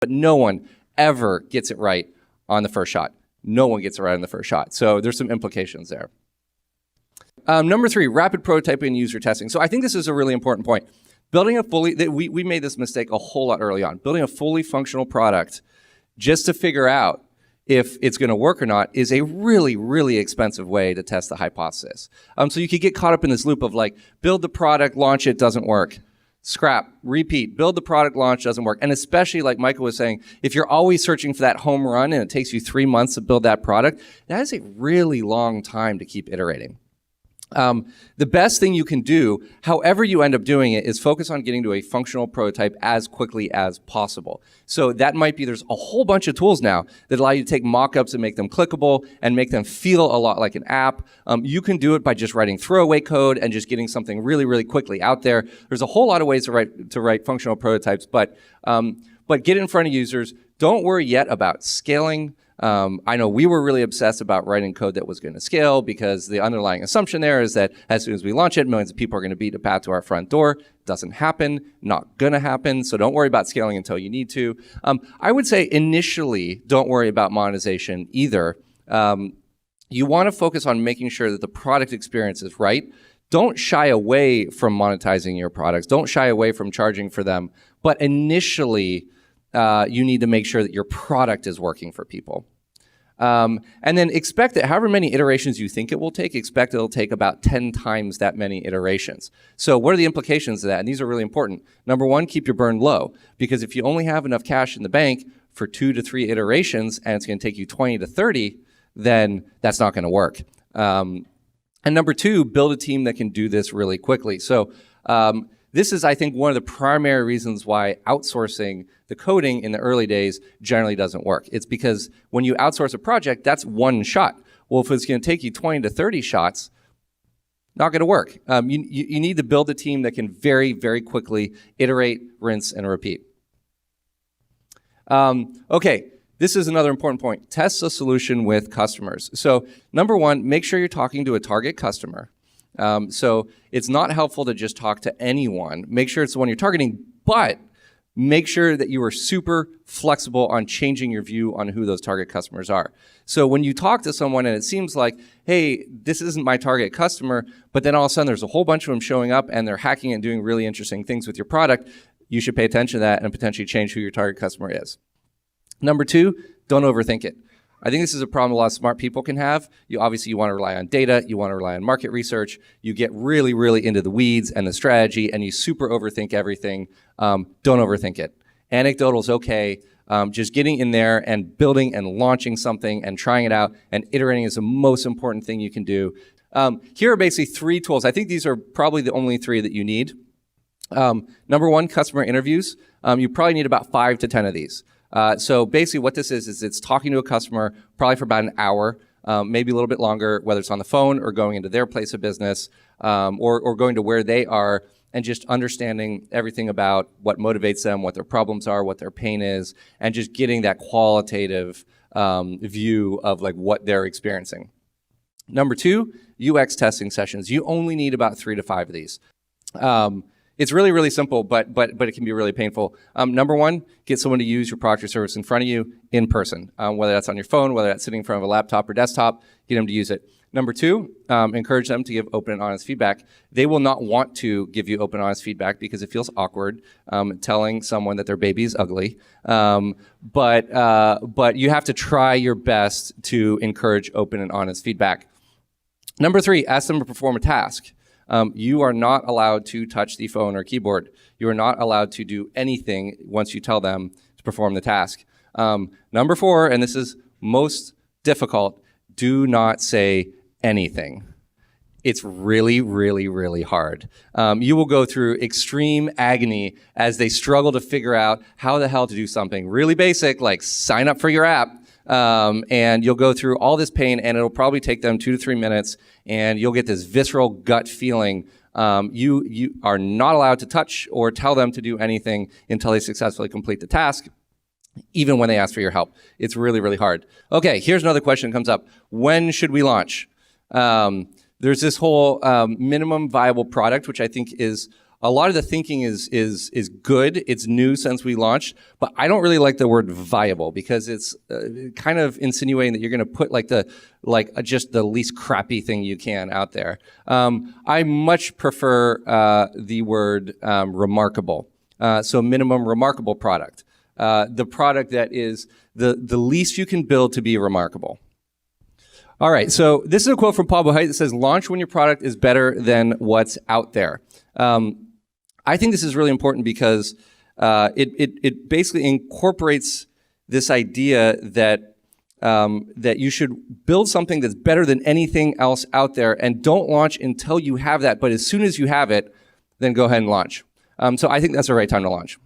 but no one ever gets it right on the first shot. No one gets it right on the first shot. So there's some implications there. Number 3, rapid prototyping and user testing. So I think this is a really important point. Building a we made this mistake a whole lot early on. Building a fully functional product just to figure out if it's going to work or not is a really, really expensive way to test the hypothesis. So you could get caught up in this loop of like, build the product, launch it, doesn't work. Scrap, repeat, build the product, launch, doesn't work. And especially like Michael was saying, if you're always searching for that home run and it takes you 3 months to build that product, that is a really long time to keep iterating. The best thing you can do, however you end up doing it, is focus on getting to a functional prototype as quickly as possible. So that might be, there's a whole bunch of tools now that allow you to take mock-ups and make them clickable and make them feel a lot like an app. You can do it by just writing throwaway code and just getting something really, really quickly out there. There's a whole lot of ways to write functional prototypes, but get in front of users. Don't worry yet about scaling. I know we were really obsessed about writing code that was going to scale because the underlying assumption there is that as soon as we launch it, millions of people are going to beat a path to our front door. Doesn't happen, not going to happen. So don't worry about scaling until you need to. I would say initially, don't worry about monetization either. You want to focus on making sure that the product experience is right. Don't shy away from monetizing your products. Don't shy away from charging for them. But initially, you need to make sure that your product is working for people. And then expect that however many iterations you think it will take, expect it'll take about 10 times that many iterations. So what are the implications of that? And these are really important. Number 1, keep your burn low. Because if you only have enough cash in the bank for 2 to 3 iterations and it's going to take you 20 to 30, then that's not going to work. And number 2, build a team that can do this really quickly. So this is, I think, one of the primary reasons why outsourcing the coding in the early days generally doesn't work. It's because when you outsource a project, that's one shot. Well, if it's going to take you 20 to 30 shots, not going to work. You need to build a team that can very, very quickly iterate, rinse, and repeat. Okay, this is another important point. Test a solution with customers. So number 1, make sure you're talking to a target customer. So it's not helpful to just talk to anyone. Make sure it's the one you're targeting, but make sure that you are super flexible on changing your view on who those target customers are. So when you talk to someone and it seems like, hey, this isn't my target customer, but then all of a sudden there's a whole bunch of them showing up and they're hacking and doing really interesting things with your product, you should pay attention to that and potentially change who your target customer is. Number 2, don't overthink it. I think this is a problem a lot of smart people can have. You want to rely on data, you want to rely on market research, you get really, really into the weeds and the strategy, and you super overthink everything. Don't overthink it. Anecdotal is okay. Just getting in there and building and launching something and trying it out and iterating is the most important thing you can do. Here are basically 3 tools. I think these are probably the only 3 that you need. Number 1, customer interviews. You probably need about 5 to 10 of these. So basically what this is it's talking to a customer probably for about an hour, maybe a little bit longer, whether it's on the phone or going into their place of business, or going to where they are and just understanding everything about what motivates them, what their problems are, what their pain is, and just getting that qualitative view of like what they're experiencing. Number 2, UX testing sessions. You only need about 3 to 5 of these. It's really, really simple, but it can be really painful. Number 1, get someone to use your product or service in front of you in person, whether that's on your phone, whether that's sitting in front of a laptop or desktop, get them to use it. Number 2, encourage them to give open and honest feedback. They will not want to give you open and honest feedback because it feels awkward telling someone that their baby is ugly. But you have to try your best to encourage open and honest feedback. Number 3, ask them to perform a task. You are not allowed to touch the phone or keyboard. You are not allowed to do anything once you tell them to perform the task. Number 4, and this is most difficult, do not say anything. It's really, really, really hard. You will go through extreme agony as they struggle to figure out how the hell to do something really basic, like sign up for your app. And you'll go through all this pain, and it'll probably take them 2 to 3 minutes, and you'll get this visceral gut feeling. You are not allowed to touch or tell them to do anything until they successfully complete the task, even when they ask for your help. It's really, really hard. Okay, here's another question that comes up. When should we launch? There's this whole minimum viable product, which I think is a lot of the thinking is good. It's new since we launched, but I don't really like the word viable because it's kind of insinuating that you're going to put just the least crappy thing you can out there. I much prefer the word remarkable. So minimum remarkable product. The product that is the least you can build to be remarkable. All right, so this is a quote from Pablo Haidt that says, launch when your product is better than what's out there. I think this is really important because it basically incorporates this idea that you should build something that's better than anything else out there and don't launch until you have that. But as soon as you have it, then go ahead and launch. So I think that's the right time to launch.